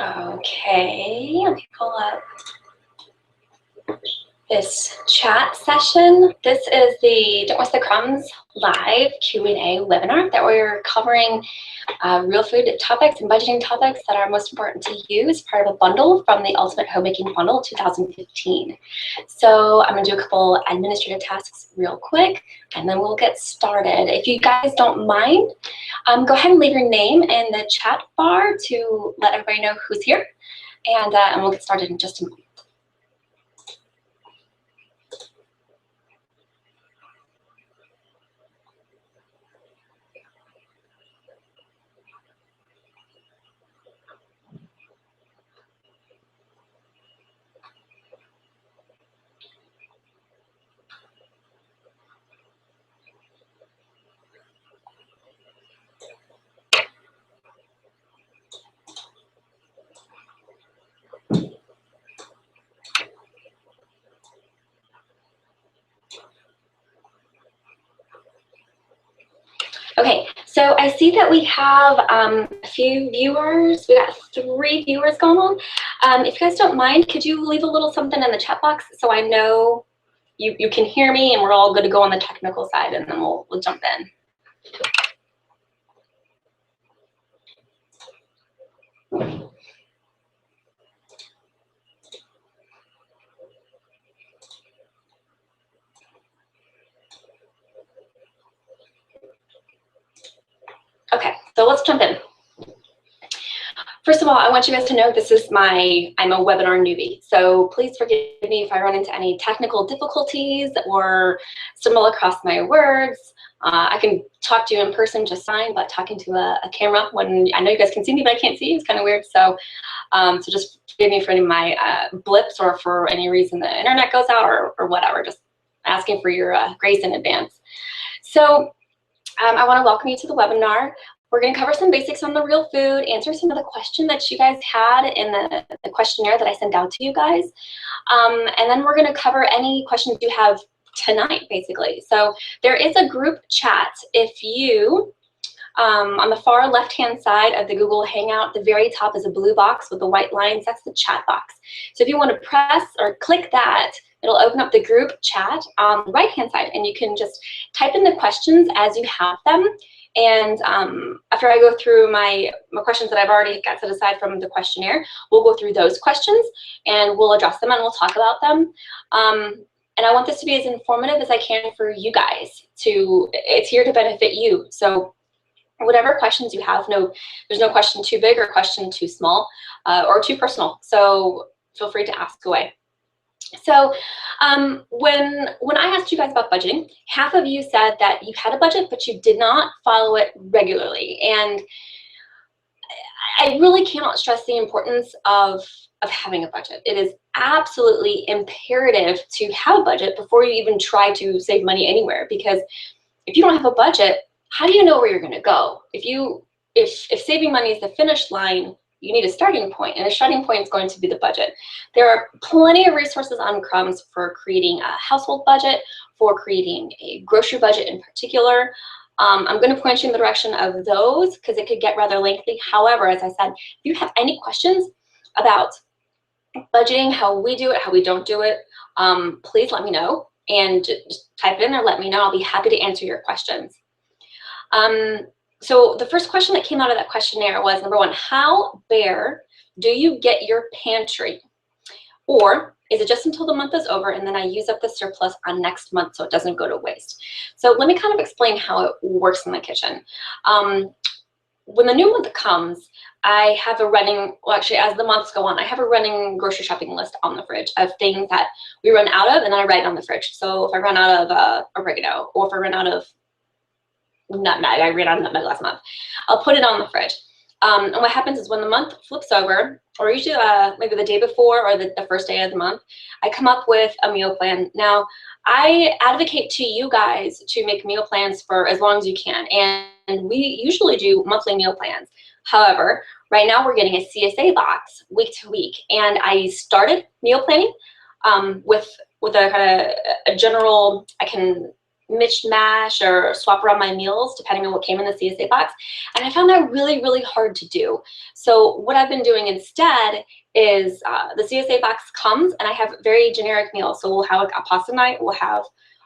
Okay, let me pull up this chat session. This is the Don't Waste the Crumbs live Q&A webinar that we're covering real food topics and budgeting topics that are most important to you as part of a bundle from the Ultimate Homemaking Bundle 2015. So I'm going to do a couple administrative tasks real quick, and then we'll get started. If you guys don't mind, go ahead and leave your name in the chat bar to let everybody know who's here, and we'll get started in just a moment. Okay, so I see that we have a few viewers. We got 3 viewers going on. If you guys don't mind, could you leave a little something in the chat box so I know you can hear me and we're all good to go on the technical side, and then we'll jump in. Okay, so let's jump in. First of all, I want you guys to know this is I'm a webinar newbie, so please forgive me if I run into any technical difficulties or stumble across my words. I can talk to you in person just fine, but talking to a camera when I know you guys can see me but I can't see you is kind of weird. So, so just forgive me for any of my blips or for any reason the internet goes out or whatever. Just asking for your grace in advance. So I want to welcome you to the webinar. We're going to cover some basics on the real food, answer some of the questions that you guys had in the questionnaire that I sent out to you guys. And then we're going to cover any questions you have tonight, basically. So there is a group chat. If you, on the far left-hand side of the Google Hangout, the very top is a blue box with the white lines. That's the chat box. So if you want to press or click that, it'll open up the group chat on the right-hand side, and you can just type in the questions as you have them. And after I go through my questions that I've already got set aside from the questionnaire, we'll go through those questions and we'll address them and we'll talk about them. And I want this to be as informative as I can for you guys. It's here to benefit you. So whatever questions you have, there's no question too big or question too small or too personal. So feel free to ask away. So when I asked you guys about budgeting, half of you said that you had a budget, but you did not follow it regularly. And I really cannot stress the importance of having a budget. It is absolutely imperative to have a budget before you even try to save money anywhere. Because if you don't have a budget, how do you know where you're going to go? If saving money is the finish line, you need a starting point, and the starting point is going to be the budget. There are plenty of resources on Crumbs for creating a household budget, for creating a grocery budget in particular. I'm going to point you in the direction of those because it could get rather lengthy. However, as I said, if you have any questions about budgeting, how we do it, how we don't do it, please let me know and just type it in or let me know. I'll be happy to answer your questions. So the first question that came out of that questionnaire was, number 1, how bare do you get your pantry? Or is it just until the month is over and then I use up the surplus on next month so it doesn't go to waste? So let me kind of explain how it works in the kitchen. When the new month comes, I have a running, well actually as the months go on, I have a running grocery shopping list on the fridge of things that we run out of, and then I write it on the fridge. So if I run out of oregano, or if I run out of nutmeg, I ran out of nutmeg last month, I'll put it on the fridge. And what happens is when the month flips over, or usually maybe the day before or the first day of the month, I come up with a meal plan. Now, I advocate to you guys to make meal plans for as long as you can, and we usually do monthly meal plans. However, right now we're getting a CSA box week to week, and I started meal planning with a kind of a general, I can mishmash or swap around my meals depending on what came in the CSA box. And I found that really, really hard to do. So what I've been doing instead is the CSA box comes and I have very generic meals. So we'll have a pasta night, we'll have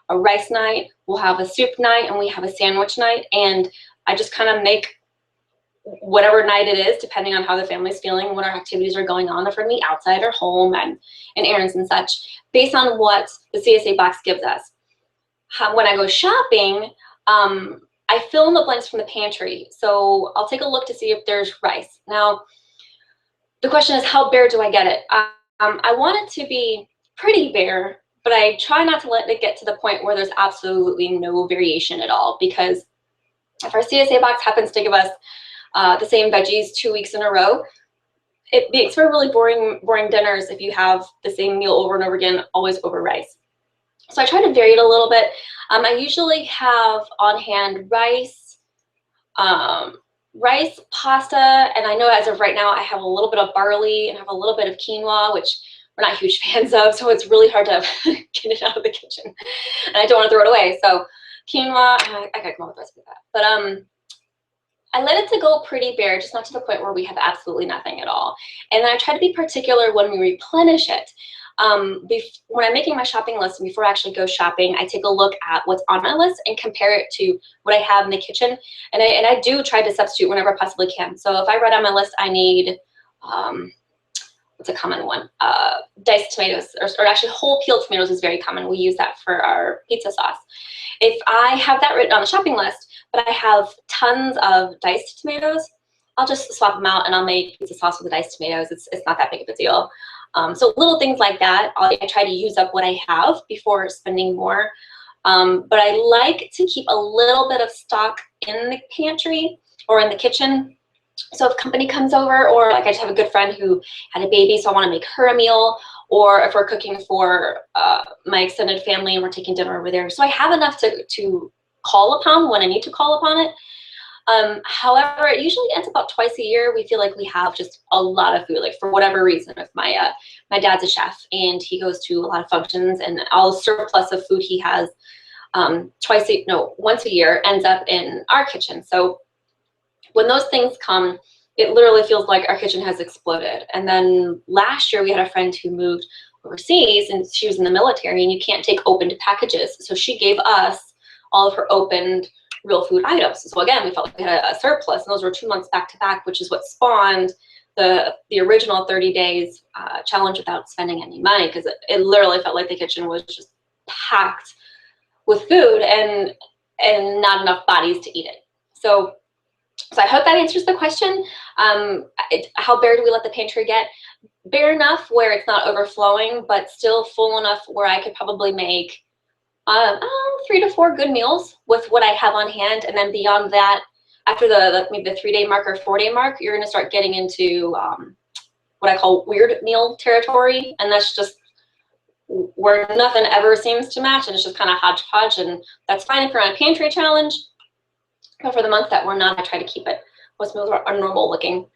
a rice night, we'll have a soup night, and we have a sandwich night. And I just kind of make whatever night it is, depending on how the family's feeling, what our activities are going on, if we're going to be outside or home and errands and such, based on what the CSA box gives us. When I go shopping, I fill in the blanks from the pantry. So I'll take a look to see if there's rice. Now, the question is, how bare do I get it? I want it to be pretty bare, but I try not to let it get to the point where there's absolutely no variation at all, because if our CSA box happens to give us the same veggies 2 weeks in a row, it makes for really boring dinners if you have the same meal over and over again, always over rice. So I try to vary it a little bit. I usually have on hand rice, pasta, and I know as of right now I have a little bit of barley and have a little bit of quinoa, which we're not huge fans of, so it's really hard to get it out of the kitchen. And I don't want to throw it away. So quinoa, I gotta come up with a recipe for that. But I let it to go pretty bare, just not to the point where we have absolutely nothing at all. And then I try to be particular when we replenish it. When I'm making my shopping list and before I actually go shopping, I take a look at what's on my list and compare it to what I have in the kitchen. And I do try to substitute whenever I possibly can. So if I write on my list, I need, what's a common one? Diced tomatoes, or actually whole peeled tomatoes is very common. We use that for our pizza sauce. If I have that written on the shopping list, but I have tons of diced tomatoes, I'll just swap them out and I'll make pizza sauce with the diced tomatoes. It's not that big of a deal. So little things like that, I try to use up what I have before spending more. But I like to keep a little bit of stock in the pantry or in the kitchen. So if company comes over, or like I just have a good friend who had a baby, so I want to make her a meal, or if we're cooking for my extended family and we're taking dinner over there. So I have enough to call upon when I need to call upon it. However, it usually ends about twice a year. We feel like we have just a lot of food, like for whatever reason. If my dad's a chef and he goes to a lot of functions, and all the surplus of food he has once a year ends up in our kitchen. So when those things come, it literally feels like our kitchen has exploded. And then last year we had a friend who moved overseas and she was in the military, and you can't take opened packages. So she gave us all of her opened real food items. So again, we felt like we had a surplus, and those were 2 months back to back, which is what spawned the original 30 days challenge without spending any money, because it literally felt like the kitchen was just packed with food and not enough bodies to eat it. So I hope that answers the question. How bare do we let the pantry get? Bare enough where it's not overflowing, but still full enough where I could probably make 3 to 4 good meals with what I have on hand. And then beyond that, after maybe the 3-day mark or 4-day mark, you're gonna start getting into what I call weird meal territory. And that's just where nothing ever seems to match, and it's just kind of hodgepodge. And that's fine if you're on a pantry challenge. But for the month that we're not, I try to keep it. Most meals are normal looking.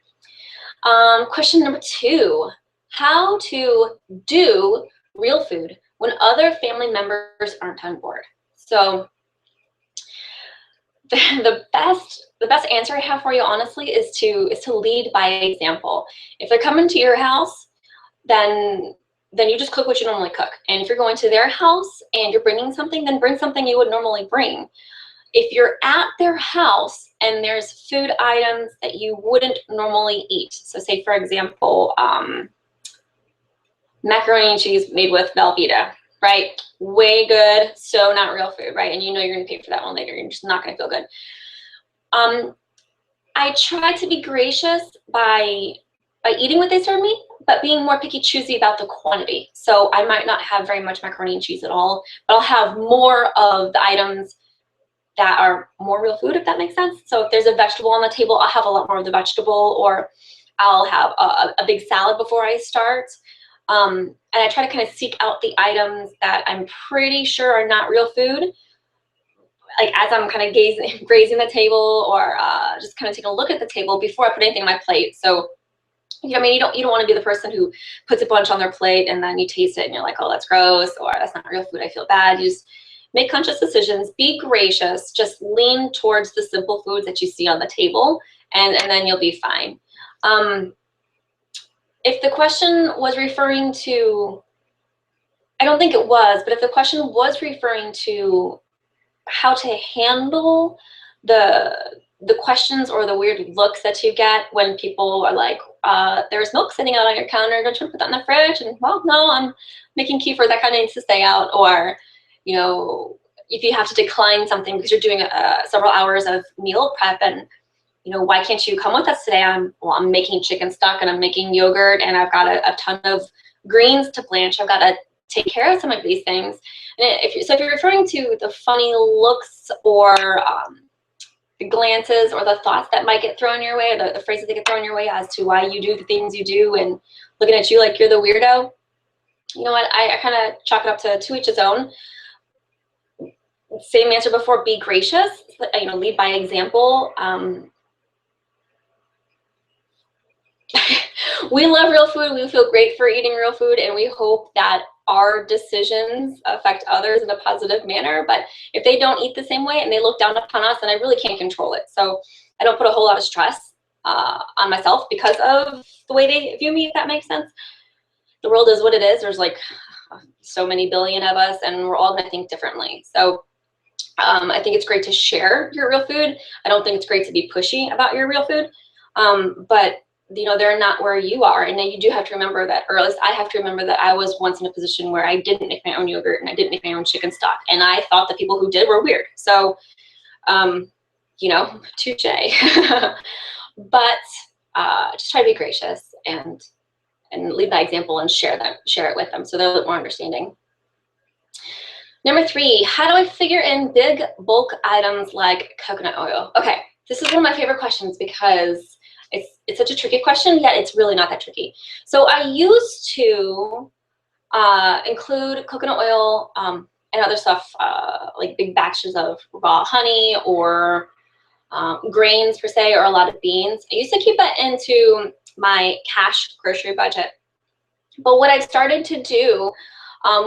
Question number 2, how to do real food when other family members aren't on board. So the best answer I have for you, honestly, is to lead by example. If they're coming to your house, then you just cook what you normally cook. And if you're going to their house and you're bringing something, then bring something you would normally bring. If you're at their house and there's food items that you wouldn't normally eat, so say for example, macaroni and cheese made with Velveeta, right? Way good, so not real food, right? And you know you're gonna pay for that one later, you're just not gonna feel good. I try to be gracious by eating what they serve me, but being more picky, choosy about the quantity. So I might not have very much macaroni and cheese at all, but I'll have more of the items that are more real food, if that makes sense. So if there's a vegetable on the table, I'll have a lot more of the vegetable, or I'll have a big salad before I start. And I try to kind of seek out the items that I'm pretty sure are not real food, like as I'm kind of grazing the table, or just kind of taking a look at the table before I put anything on my plate. So, you know, I mean, you don't want to be the person who puts a bunch on their plate and then you taste it and you're like, oh, that's gross, or that's not real food, I feel bad. You just make conscious decisions, be gracious, just lean towards the simple foods that you see on the table, and then you'll be fine. If the question was referring to, I don't think it was, but if the question was referring to how to handle the questions or the weird looks that you get when people are like, there's milk sitting out on your counter, don't you want to put that in the fridge? And well, no, I'm making kefir, that kind of needs to stay out. Or, you know, if you have to decline something because you're doing several hours of meal prep, and, you know, why can't you come with us today? I'm making chicken stock and I'm making yogurt and I've got a ton of greens to blanch. I've got to take care of some of these things. And if you're referring to the funny looks or the glances or the thoughts that might get thrown your way, or the phrases that get thrown your way as to why you do the things you do and looking at you like you're the weirdo, you know what, I kind of chalk it up to each his own. Same answer before, be gracious, you know, lead by example. We love real food. We feel great for eating real food, and we hope that our decisions affect others in a positive manner. But if they don't eat the same way and they look down upon us, then I really can't control it. So I don't put a whole lot of stress on myself because of the way they view me, if that makes sense. The world is what it is. There's like so many billion of us, and we're all going to think differently. So I think it's great to share your real food. I don't think it's great to be pushy about your real food. But you know, they're not where you are. And then you do have to remember that, or at least I have to remember that I was once in a position where I didn't make my own yogurt and I didn't make my own chicken stock. And I thought the people who did were weird. So, you know, touche. But just try to be gracious and lead by example and share it with them so they're a little more understanding. Number 3, how do I figure in big bulk items like coconut oil? Okay, this is one of my favorite questions because it's such a tricky question, yet it's really not that tricky. So I used to include coconut oil and other stuff, like big batches of raw honey or grains per se, or a lot of beans. I used to keep that into my cash grocery budget. But what I've started to do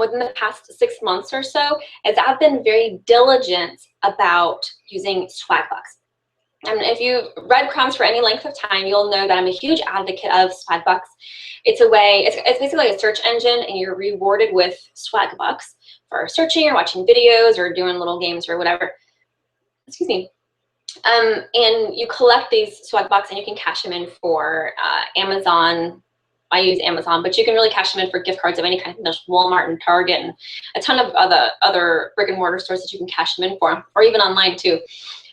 within the past 6 months or so is I've been very diligent about using swag bucks. And if you've read Crumbs for any length of time, you'll know that I'm a huge advocate of swag bucks. It's a way, it's basically like a search engine, and you're rewarded with swag bucks for searching or watching videos or doing little games or whatever. Excuse me. And you collect these swag bucks and you can cash them in for Amazon. I use Amazon, but you can really cash them in for gift cards of any kind. There's Walmart and Target and a ton of other brick and mortar stores that you can cash them in for, or even online too.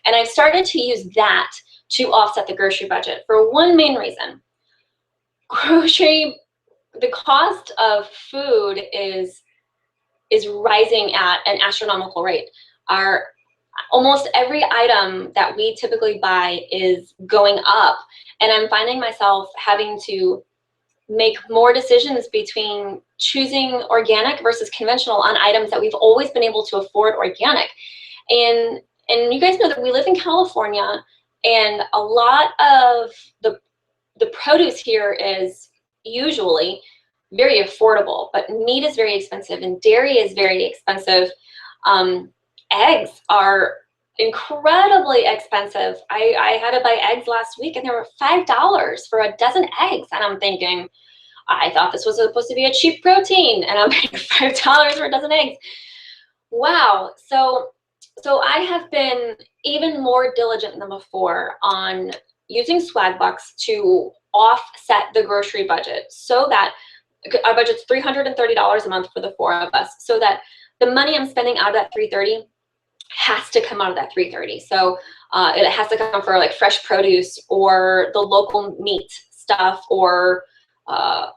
And I've started to use that to offset the grocery budget for one main reason. The cost of food is rising at an astronomical rate. Almost every item that we typically buy is going up, and I'm finding myself having to make more decisions between choosing organic versus conventional on items that we've always been able to afford organic. And you guys know that we live in California, and a lot of the produce here is usually very affordable, but meat is very expensive and dairy is very expensive. Eggs are incredibly expensive. I had to buy eggs last week and they were $5 for a dozen eggs. And I'm thinking, I thought this was supposed to be a cheap protein, and I'm paying $5 for a dozen eggs. Wow. So I have been even more diligent than before on using swag bucks to offset the grocery budget, so that our budget's $330 a month for the 4 of us, so that the money I'm spending out of that $330 has to come out of that $330. So it has to come for like fresh produce or the local meat stuff, or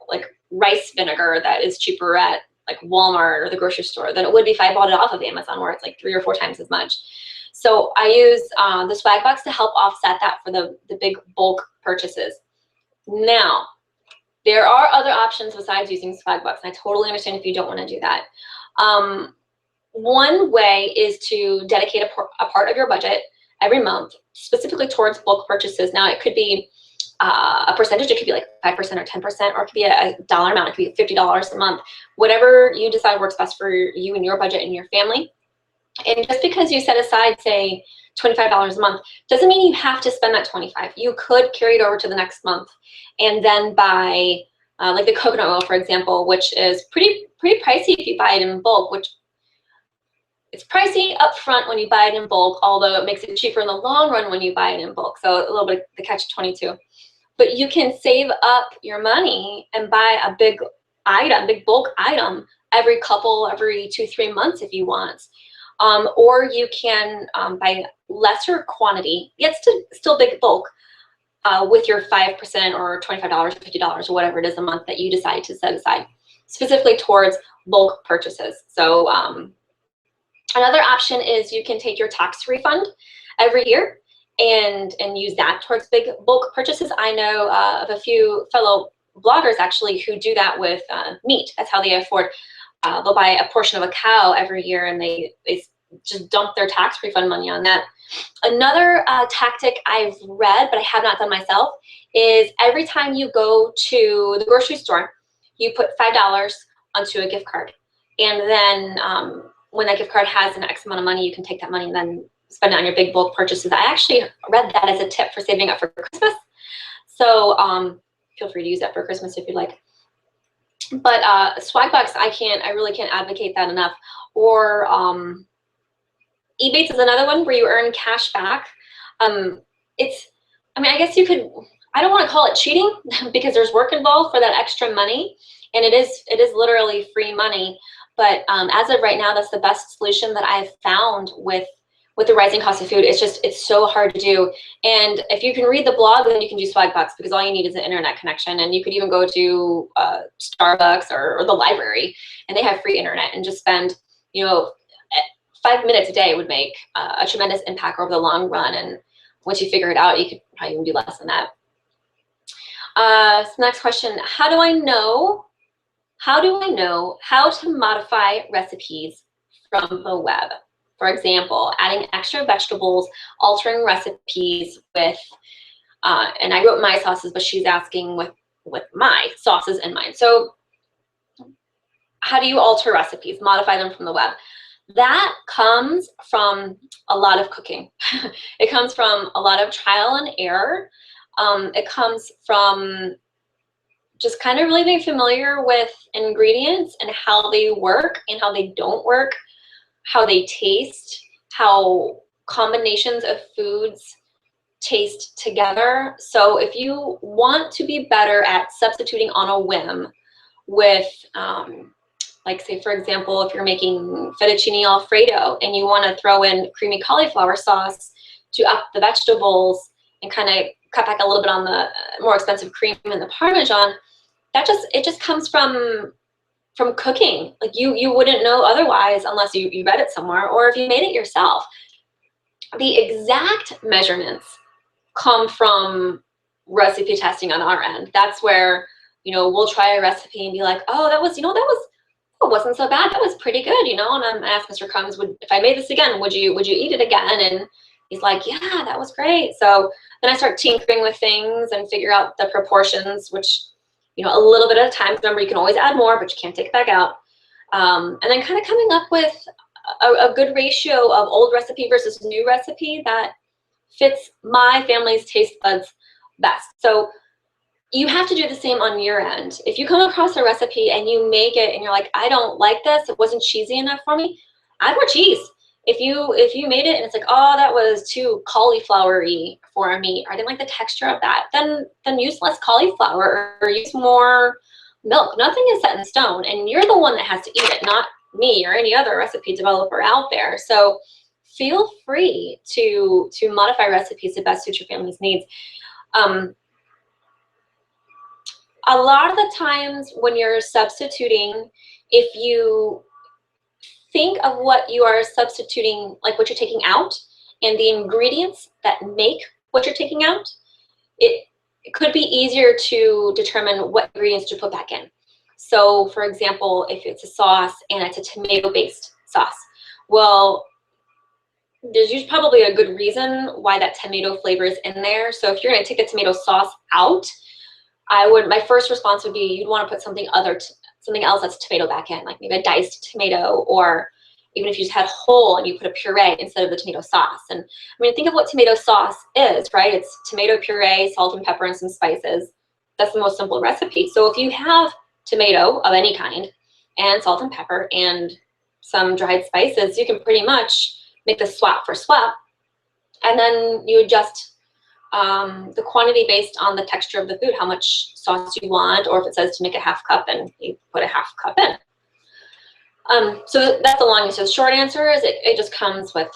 like rice vinegar that is cheaper at like Walmart or the grocery store than it would be if I bought it off of Amazon, where it's like 3 or 4 times as much. So I use the swag box to help offset that for the big bulk purchases. Now, there are other options besides using swag box, and I totally understand if you don't want to do that. One way is to dedicate a part of your budget every month specifically towards bulk purchases. Now, it could be a percentage. It could be like 5% or 10%, or it could be a dollar amount. It could be $50 a month. Whatever you decide works best for you and your budget and your family. And just because you set aside, say, $25 a month, doesn't mean you have to spend that 25. You could carry it over to the next month and then buy, like the coconut oil, for example, which is pretty pricey if you buy it in bulk, which it's pricey up front when you buy it in bulk, although it makes it cheaper in the long run when you buy it in bulk. So a little bit of the catch-22. But you can save up your money and buy a big item, big bulk item every 2-3 months if you want. Or you can buy lesser quantity, yet still big bulk, with your 5% or $25 or $50 or whatever it is a month that you decide to set aside, specifically towards bulk purchases. So another option is you can take your tax refund every year and use that towards big bulk purchases. I know of a few fellow bloggers actually who do that with meat. That's how they afford. They'll buy a portion of a cow every year and they just dump their tax refund money on that. Another tactic I've read, but I have not done myself, is every time you go to the grocery store, you put $5 onto a gift card. And then when that gift card has an X amount of money, you can take that money and then spend it on your big bulk purchases. I actually read that as a tip for saving up for Christmas. So feel free to use that for Christmas if you'd like. But swag bucks, I really can't advocate that enough. Or Ebates is another one where you earn cash back. I mean, I guess you could, I don't want to call it cheating because there's work involved for that extra money, and it is literally free money. But as of right now, that's the best solution that I've found with the rising cost of food. It's so hard to do. And if you can read the blog, then you can do swag bucks, because all you need is an internet connection. And you could even go to Starbucks or the library, and they have free internet, and just spend, 5 minutes a day would make a tremendous impact over the long run. And once you figure it out, you could probably even do less than that. So next question, how do I know how to modify recipes from the web? For example, adding extra vegetables, altering recipes with, and I wrote my sauces, but she's asking with my sauces in mind. So how do you alter recipes, modify them from the web? That comes from a lot of cooking. It comes from a lot of trial and error. It comes from just kind of really being familiar with ingredients and how they work and how they don't work, how they taste, how combinations of foods taste together. So if you want to be better at substituting on a whim with, like say for example, if you're making fettuccine Alfredo and you want to throw in creamy cauliflower sauce to up the vegetables and kind of cut back a little bit on the more expensive cream and the Parmesan, it just comes from cooking. Like you wouldn't know otherwise unless you read it somewhere, or if you made it yourself. The exact measurements come from recipe testing on our end. That's where, we'll try a recipe and be like, oh, that wasn't so bad. That was pretty good, And I'm asked Mr. Crumbs, if I made this again, would you eat it again? And he's like, yeah, that was great. So then I start tinkering with things and figure out the proportions, which, a little bit at a time. Remember, you can always add more, but you can't take it back out. And then kind of coming up with a good ratio of old recipe versus new recipe that fits my family's taste buds best. So you have to do the same on your end. If you come across a recipe and you make it and you're like, I don't like this, it wasn't cheesy enough for me, add more cheese. If you made it and it's like, oh, that was too cauliflower-y for me, or I didn't like the texture of that, then use less cauliflower or use more milk. Nothing is set in stone, and you're the one that has to eat it, not me or any other recipe developer out there. So feel free to modify recipes to best suit your family's needs. A lot of the times when you're substituting, if you think of what you are substituting, like what you're taking out, and the ingredients that make what you're taking out, it could be easier to determine what ingredients to put back in. So for example, if it's a sauce and it's a tomato-based sauce, well, there's usually probably a good reason why that tomato flavor is in there. So if you're gonna take the tomato sauce out, my first response would be, you'd wanna put something else that's tomato back in, like maybe a diced tomato or even if you just had whole and you put a puree instead of the tomato sauce. And I mean, think of what tomato sauce is, right? It's tomato puree, salt and pepper, and some spices. That's the most simple recipe. So if you have tomato of any kind and salt and pepper and some dried spices, you can pretty much make the swap for swap. And then you adjust the quantity based on the texture of the food, how much sauce you want, or if it says to make a half cup, and you put a half cup in. So that's the long answer. The short answer is it just comes with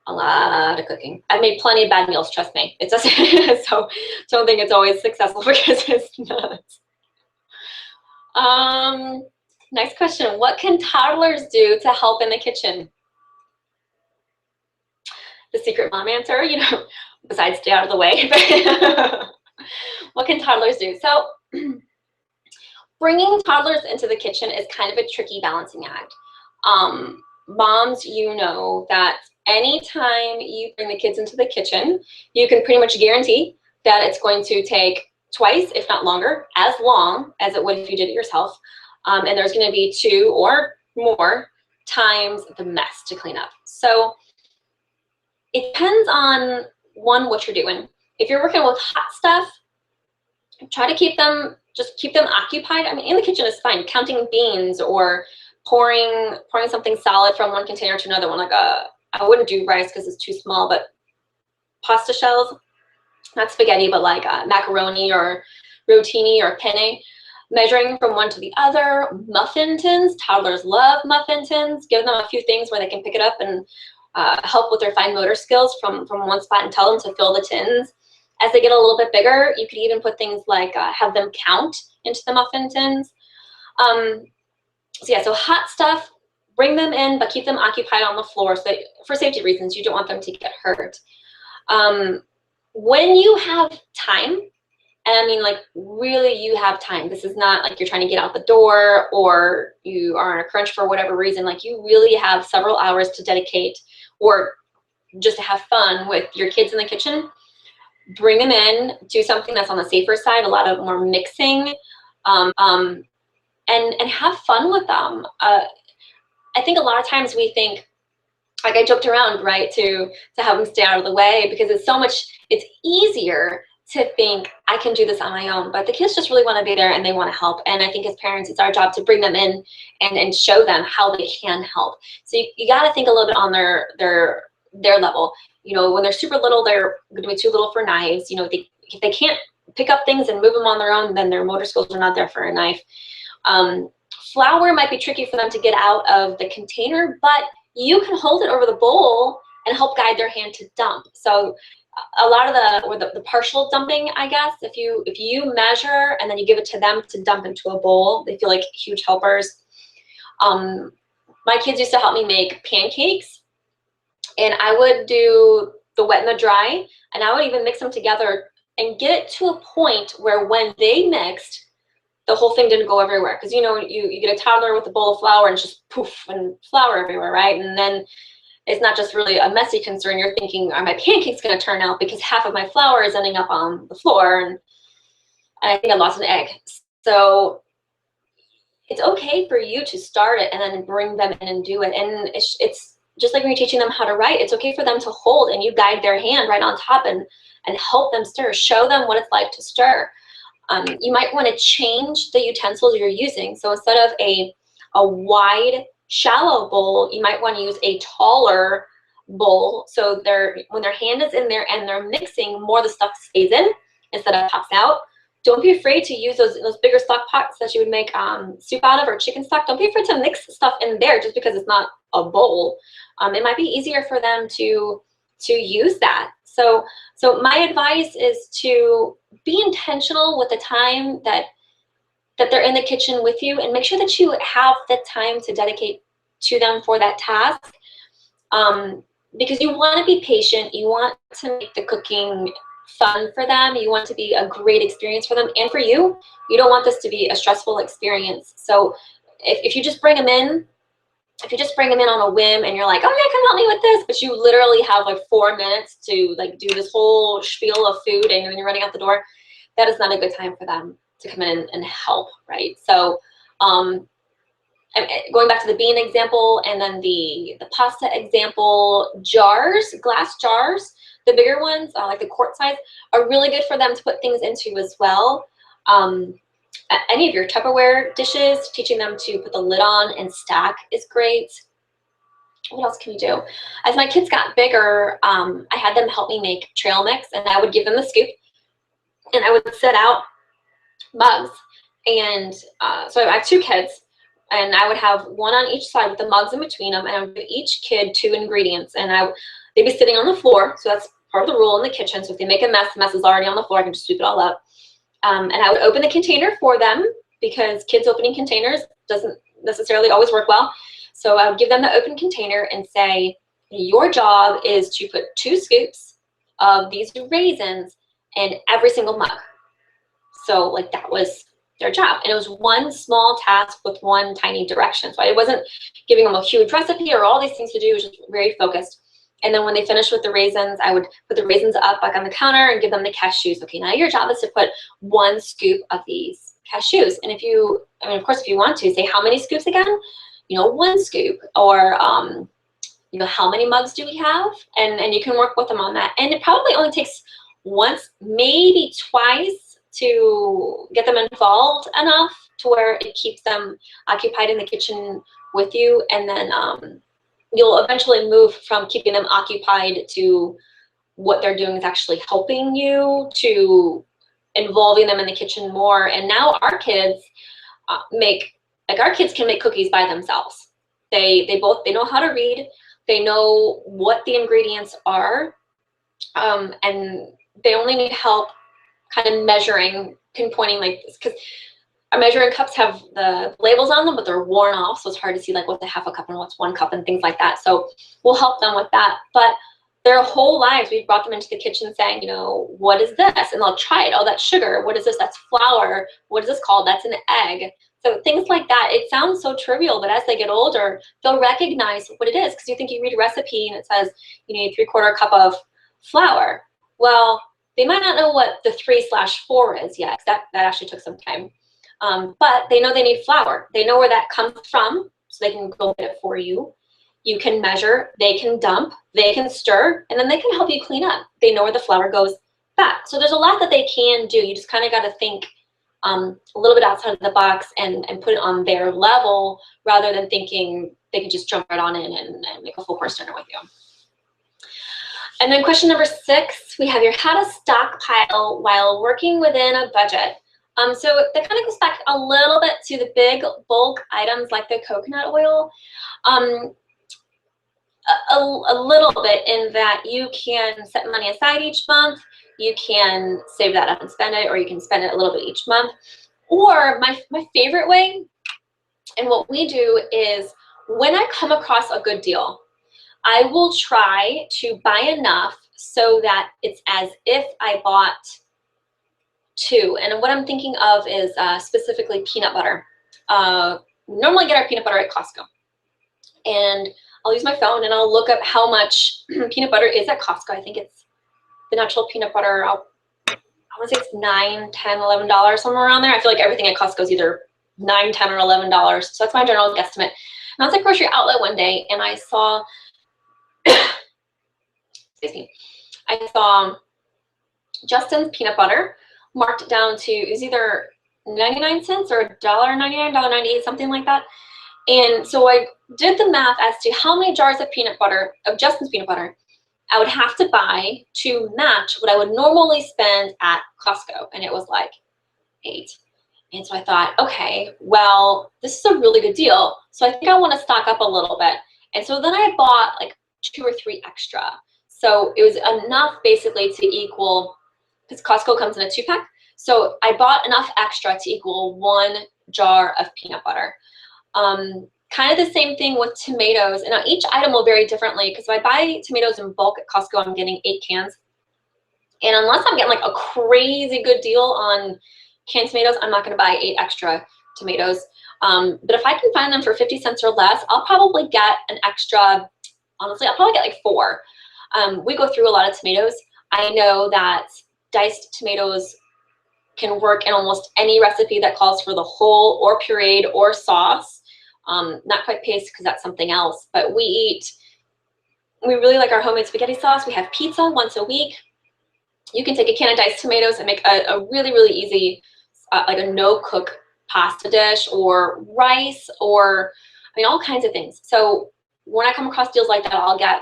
a lot of cooking. I've made plenty of bad meals, trust me. It doesn't, so don't think it's always successful because it's not. Next question, what can toddlers do to help in the kitchen? The secret mom answer, you know, besides stay out of the way. What can toddlers do? So bringing toddlers into the kitchen is kind of a tricky balancing act. Moms, you know that anytime you bring the kids into the kitchen, you can pretty much guarantee that it's going to take twice, if not longer, as long as it would if you did it yourself. And there's going to be 2 or more times the mess to clean up. So it depends on, one, what you're doing. If you're working with hot stuff, try to keep them occupied. I mean, in the kitchen is fine. Counting beans or pouring something solid from one container to another one. Like I wouldn't do rice because it's too small, but pasta shells, not spaghetti, but like macaroni or rotini or penne. Measuring from one to the other. Muffin tins, toddlers love muffin tins. Give them a few things where they can pick it up and help with their fine motor skills from one spot and tell them to fill the tins. As they get a little bit bigger, you could even put things like have them count into the muffin tins. So yeah, so hot stuff, bring them in, but keep them occupied on the floor so that, for safety reasons, you don't want them to get hurt. When you have time, and I mean, like, really you have time. This is not like you're trying to get out the door or you are in a crunch for whatever reason. Like, you really have several hours to dedicate or just to have fun with your kids in the kitchen. Bring them in, do something that's on the safer side, a lot of more mixing, and have fun with them. I think a lot of times we think, like I joked around, right, to have them stay out of the way because it's easier to think I can do this on my own, but the kids just really want to be there and they want to help. And I think as parents, it's our job to bring them in and show them how they can help. So you got to think a little bit on their level. You know, when they're super little, they're going to be too little for knives. You know, if they can't pick up things and move them on their own, then their motor skills are not there for a knife. Flour might be tricky for them to get out of the container, but you can hold it over the bowl and help guide their hand to dump. So a lot of the partial dumping, I guess, if you measure and then you give it to them to dump into a bowl, they feel like huge helpers. My kids used to help me make pancakes, and I would do the wet and the dry, and I would even mix them together and get it to a point where when they mixed, the whole thing didn't go everywhere. Because, you know, you get a toddler with a bowl of flour and it's just poof and flour everywhere, right? And then it's not just really a messy concern. You're thinking, are my pancakes going to turn out? Because half of my flour is ending up on the floor, and I think I lost an egg. So it's okay for you to start it and then bring them in and do it. And it's just like when you're teaching them how to write, it's okay for them to hold and you guide their hand right on top and help them stir. Show them what it's like to stir. You might want to change the utensils you're using. So instead of a wide, shallow bowl, you might want to use a taller bowl. So when their hand is in there and they're mixing, more of the stuff stays in instead of pops out. Don't be afraid to use those bigger stock pots that you would make soup out of or chicken stock. Don't be afraid to mix stuff in there just because it's not a bowl. It might be easier for them to use that. So my advice is to be intentional with the time that they're in the kitchen with you, and make sure that you have the time to dedicate to them for that task. Because you want to be patient, you want to make the cooking fun for them, you want it to be a great experience for them and for you. You don't want this to be a stressful experience. So if you just bring them in, on a whim and you're like, oh yeah, come help me with this, but you literally have like 4 minutes to like do this whole spiel of food and then you're running out the door, that is not a good time for them to come in and help, right? So, and going back to the bean example and then the pasta example, jars, glass jars, the bigger ones, like the quart size, are really good for them to put things into as well. Any of your Tupperware dishes, teaching them to put the lid on and stack is great. What else can you do? As my kids got bigger, I had them help me make trail mix, and I would give them the scoop, and I would set out mugs. And so I have 2 kids, and I would have one on each side with the mugs in between them, and I would give each kid 2 ingredients, and they'd be sitting on the floor. So that's part of the rule in the kitchen. So if they make a mess, the mess is already on the floor. I can just sweep it all up. And I would open the container for them, because kids opening containers doesn't necessarily always work well. So I would give them the open container and say, your job is to put 2 scoops of these raisins in every single mug. So like that was their job. And it was one small task with one tiny direction. So I wasn't giving them a huge recipe or all these things to do. It was just very focused. And then when they finished with the raisins, I would put the raisins up like on the counter and give them the cashews. Okay, now your job is to put 1 scoop of these cashews. And if you, I mean, of course, if you want to say how many scoops again, 1 scoop, or how many mugs do we have? And you can work with them on that. And it probably only takes once, maybe twice, to get them involved enough to where it keeps them occupied in the kitchen with you. And then you'll eventually move from keeping them occupied to what they're doing is actually helping you, to involving them in the kitchen more. And now our kids our kids can make cookies by themselves. They know how to read. They know what the ingredients are, and they only need help kind of measuring, pinpointing like this, because our measuring cups have the labels on them, but they're worn off, so it's hard to see like what's a half a cup and what's 1 cup and things like that. So we'll help them with that. But their whole lives, we've brought them into the kitchen saying, what is this? And they'll try it. Oh, that's sugar. What is this? That's flour. What is this called? That's an egg. So things like that. It sounds so trivial, but as they get older, they'll recognize what it is, because you think you read a recipe and it says you need 3/4 cup of flour. Well, they might not know what the 3/4 is yet. That actually took some time. But they know they need flour. They know where that comes from, so they can go get it for you. You can measure, they can dump, they can stir, and then they can help you clean up. They know where the flour goes back. So there's a lot that they can do. You just kind of got to think a little bit outside of the box and put it on their level, rather than thinking they could just jump right on in and make a full course dinner with you. And then question number 6, we have your how to stockpile while working within a budget. So that kind of goes back a little bit to the big bulk items like the coconut oil. A little bit in that you can set money aside each month. You can save that up and spend it, or you can spend it a little bit each month. Or my favorite way, and what we do is, when I come across a good deal, I will try to buy enough so that it's as if I bought 2. And what I'm thinking of is specifically peanut butter. We normally get our peanut butter at Costco. And I'll use my phone and I'll look up how much peanut butter is at Costco. I think it's the natural peanut butter. I want to say it's $9, $10, $11, somewhere around there. I feel like everything at Costco is either $9, $10, or $11. So that's my general guesstimate. And I was at grocery outlet one day and I saw, excuse me, I saw Justin's peanut butter marked down to, it was either 99 cents or $1.99, $1.98, something like that. And so I did the math as to how many jars of peanut butter, of Justin's peanut butter, I would have to buy to match what I would normally spend at Costco. And it was like 8. And so I thought, okay, well, this is a really good deal. So I think I want to stock up a little bit. And so then I bought like 2 or 3 extra. So it was enough basically to equal, because Costco comes in a 2-pack. So I bought enough extra to equal 1 jar of peanut butter. Kind of the same thing with tomatoes. And now each item will vary differently, because if I buy tomatoes in bulk at Costco, I'm getting 8 cans. And unless I'm getting like a crazy good deal on canned tomatoes, I'm not going to buy 8 extra tomatoes. But if I can find them for 50 cents or less, I'll probably get an extra, honestly, I'll probably get like 4. We go through a lot of tomatoes. I know that diced tomatoes can work in almost any recipe that calls for the whole or pureed or sauce. Not quite paste because that's something else, but we really like our homemade spaghetti sauce. We have pizza once a week. You can take a can of diced tomatoes and make a really, really easy, like a no-cook pasta dish or rice or, I mean, all kinds of things. So when I come across deals like that, I'll get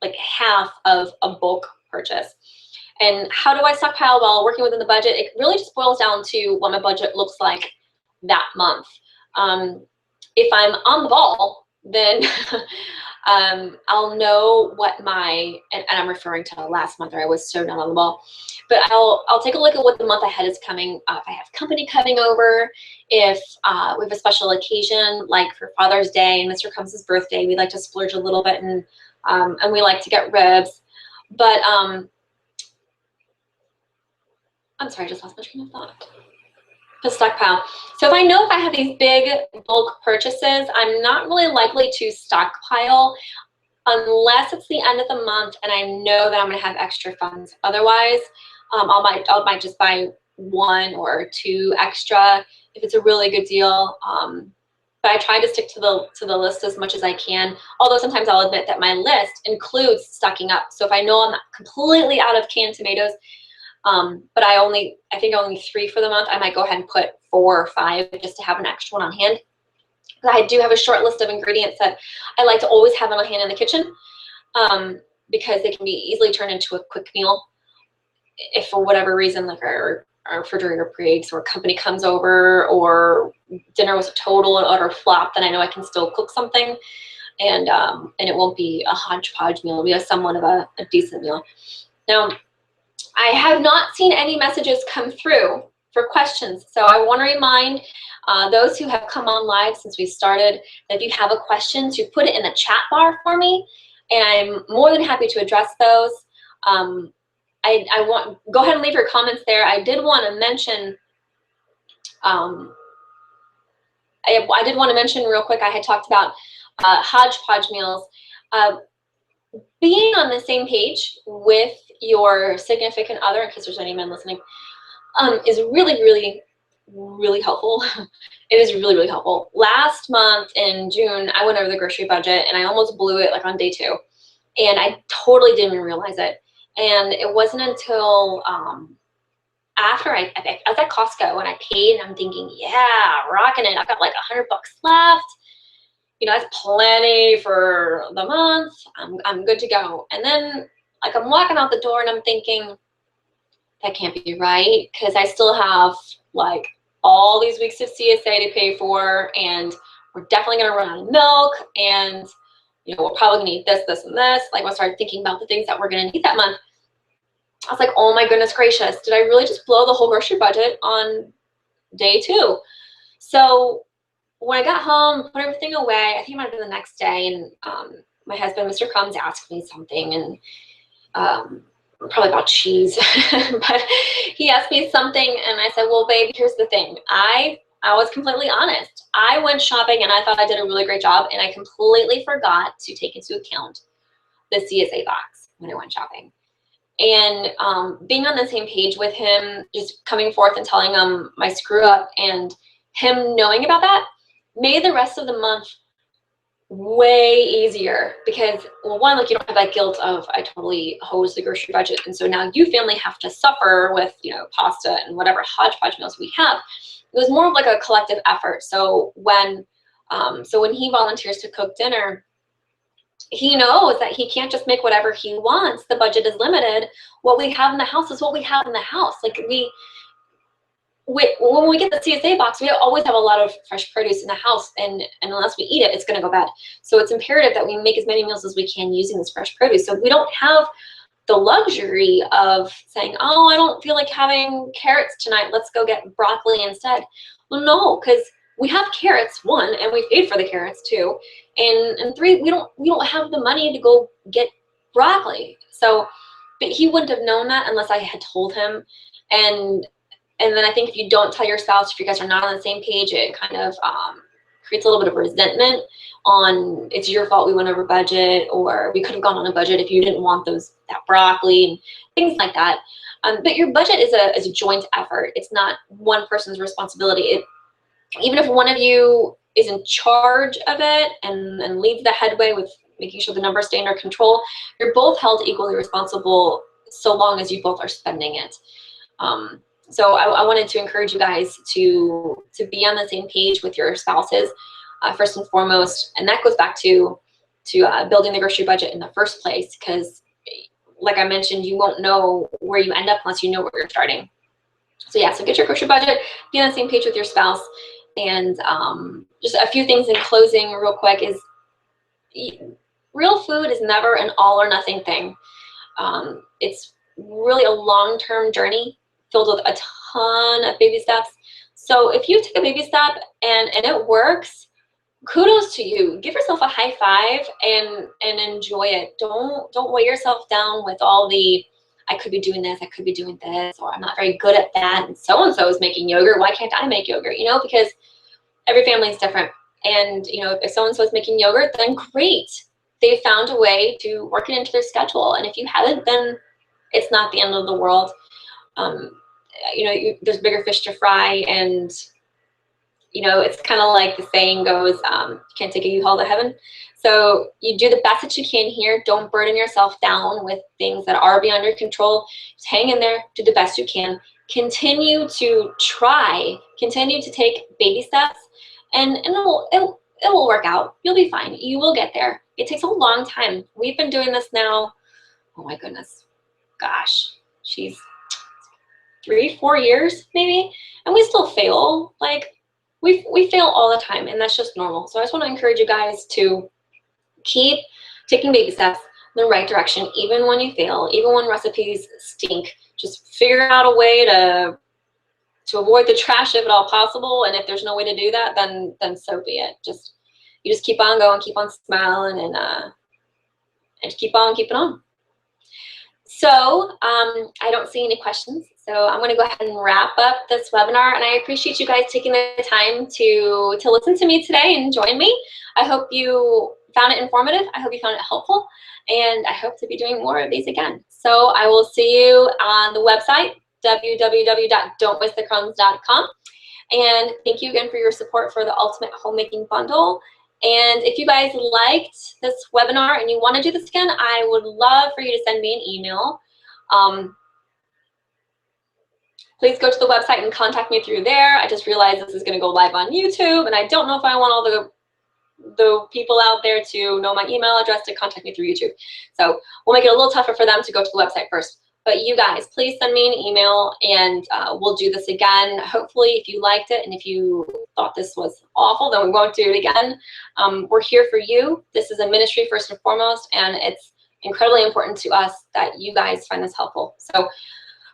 like half of a bulk purchase. And how do I stockpile while working within the budget? It really just boils down to what my budget looks like that month. If I'm on the ball, then I'll know what my, and I'm referring to last month, or I was so not on the ball, but I'll take a look at what the month ahead is coming. If I have company coming over, if we have a special occasion, like for Father's Day and Mr. Crumbs' birthday, we like to splurge a little bit, and we like to get ribs. But I'm sorry, I just lost my train of thought. The stockpile. So if I know if I have these big bulk purchases, I'm not really likely to stockpile unless it's the end of the month and I know that I'm going to have extra funds. Otherwise, I might just buy 1 or 2 extra if it's a really good deal. But I try to stick to the list as much as I can. Although sometimes I'll admit that my list includes stocking up. So if I know I'm completely out of canned tomatoes, but I think only 3 for the month, I might go ahead and put 4 or 5 just to have an extra one on hand. But I do have a short list of ingredients that I like to always have on hand in the kitchen, because they can be easily turned into a quick meal. If for whatever reason, like our refrigerator breaks or company comes over or dinner was a total and utter flop, then I know I can still cook something, and it won't be a hodgepodge meal. It'll be somewhat of a decent meal. Now, I have not seen any messages come through for questions, so I want to remind those who have come on live since we started that if you have a question, to put it in the chat bar for me, and I'm more than happy to address those. Go ahead and leave your comments there. I did want to mention, I did want to mention real quick, I had talked about hodgepodge meals. Being on the same page with your significant other, in case there's any men listening, is really, really, really helpful. It is really, really helpful. Last month in June, I went over the grocery budget and I almost blew it like on day 2. And I totally didn't even realize it. And it wasn't until after I was at Costco and I paid, and I'm thinking, yeah, rocking it. I've got like $100 left. You know, that's plenty for the month. I'm good to go. And then like I'm walking out the door and I'm thinking, that can't be right, because I still have like all these weeks of CSA to pay for, and we're definitely gonna run out of milk, and you know, we're probably gonna need this, this, and this. Like, when I started thinking about the things that we're gonna need that month, I was like, oh my goodness gracious, did I really just blow the whole grocery budget on day 2? So when I got home, put everything away, I think it might have been the next day, and my husband, Mr. Crumbs, asked me something, and probably about cheese, but he asked me something, and I said, well, babe, here's the thing. I was completely honest. I went shopping, and I thought I did a really great job, and I completely forgot to take into account the CSA box when I went shopping. And being on the same page with him, just coming forth and telling him my screw up, and him knowing about that made the rest of the month way easier, because, well, one, like, you don't have that guilt of I totally hosed the grocery budget, and so now you family have to suffer with, you know, pasta and whatever hodgepodge meals we have. It was more of like a collective effort. So when he volunteers to cook dinner, he knows that he can't just make whatever he wants. The budget is limited. What we have in the house is what we have in the house. Like, when we get the CSA box, we always have a lot of fresh produce in the house, and unless we eat it, it's going to go bad. So it's imperative that we make as many meals as we can using this fresh produce. So we don't have the luxury of saying, oh, I don't feel like having carrots tonight, let's go get broccoli instead. Well, no, because we have carrots, 1, and we paid for the carrots 2, and 3, we don't have the money to go get broccoli. So, but he wouldn't have known that unless I had told him. And then I think if you don't tell your spouse, if you guys are not on the same page, it kind of creates a little bit of resentment on, it's your fault we went over budget, or we could have gone on a budget if you didn't want that broccoli, and things like that. But your budget is a joint effort. It's not one person's responsibility. even if one of you is in charge of it and leads the headway with making sure the numbers stay under control, you're both held equally responsible so long as you both are spending it. So I wanted to encourage you guys to be on the same page with your spouses, first and foremost. And that goes back to building the grocery budget in the first place, because like I mentioned, you won't know where you end up unless you know where you're starting. So yeah, so get your grocery budget, be on the same page with your spouse. And just a few things in closing real quick is real food is never an all or nothing thing. It's really a long-term journey filled with a ton of baby steps. So if you take a baby step and it works, kudos to you. Give yourself a high five and enjoy it. Don't weigh yourself down with all the, I could be doing this, I could be doing this, or I'm not very good at that, and so is making yogurt, why can't I make yogurt? You know, because every family is different. And you know, if so-and-so is making yogurt, then great. They found a way to work it into their schedule. And if you haven't, then it's not the end of the world. You know, there's bigger fish to fry, and you know, it's kind of like the saying goes, you can't take a U-Haul to heaven. So you do the best that you can here. Don't burden yourself down with things that are beyond your control. Just hang in there, do the best you can. Continue to try, continue to take baby steps, and it will work out. You'll be fine. You will get there. It takes a long time. We've been doing this now, oh my goodness, gosh, she's 3-4 years maybe, and we still fail. Like we fail all the time, and that's just normal. So I just want to encourage you guys to keep taking baby steps in the right direction, even when you fail, even when recipes stink. Just figure out a way to avoid the trash if at all possible. And if there's no way to do that, then so be it. You just keep on going, keep on smiling, and keep on keeping on. So I don't see any questions. So I'm going to go ahead and wrap up this webinar. And I appreciate you guys taking the time to listen to me today and join me. I hope you found it informative. I hope you found it helpful. And I hope to be doing more of these again. So I will see you on the website, www.don'twastethecrumbs.com. And thank you again for your support for the Ultimate Homemaking Bundle. And if you guys liked this webinar and you want to do this again, I would love for you to send me an email. Please go to the website and contact me through there. I just realized this is going to go live on YouTube, and I don't know if I want all the people out there to know my email address to contact me through YouTube. So we'll make it a little tougher for them to go to the website first. But you guys, please send me an email, and we'll do this again. Hopefully, if you liked it and if you thought this was awful, then we won't do it again. We're here for you. This is a ministry first and foremost, and it's incredibly important to us that you guys find this helpful. So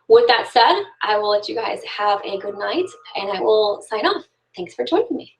with that said, I will let you guys have a good night, and I will sign off. Thanks for joining me.